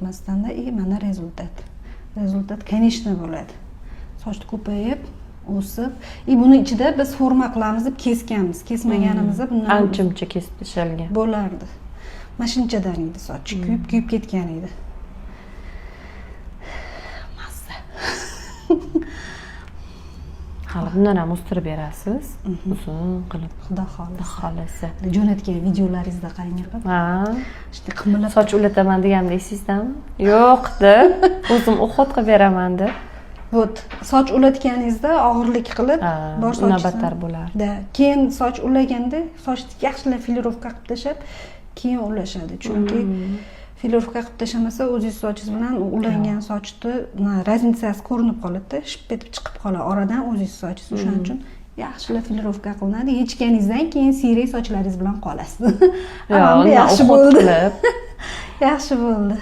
ko'rsatmasdan-da, mana rezultat. Rezultat, конечно, bo'ladi. Soch ko'payib, o'sib, buni ichida biz forma qilamiz deb kesganmiz. Kesmaganimizda bundan ancha-muncha kesib tashalgan. Bo'lardi. Mana shunchadan edi sochi, kuyib ketgan edi. Mazza. Hali bundan ham o'stirib berasiz. Uzun qilib. Xudo xohlasa. Jo'natgan videolaringizda qarang. Ha. Ishni qimillab soch ulataman deganimda esingizdami? Yo'qdi. O'zim o'xot qilib beraman deb. Вот, soch ulatganingizda og'irlik qilib, bor soch battar bo'lardi. Keyin soch ulaganda sochni yaxshilab filirovka qilib tashab, keyin ulashadi. Chunki filirovka qilib tashamasa, o'zingiz sochingiz bilan ulangan sochni razницasi ko'rinib qoladi, ship etib chiqib qoladi oradan o'zingiz sochingiz. O'shaning uchun yaxshilab filirovka qilinadi. Yechganingizdan keyin siyrak sochlaringiz bilan qolasiz. Yaxshi bo'ldi. Yaxshi bo'ldi.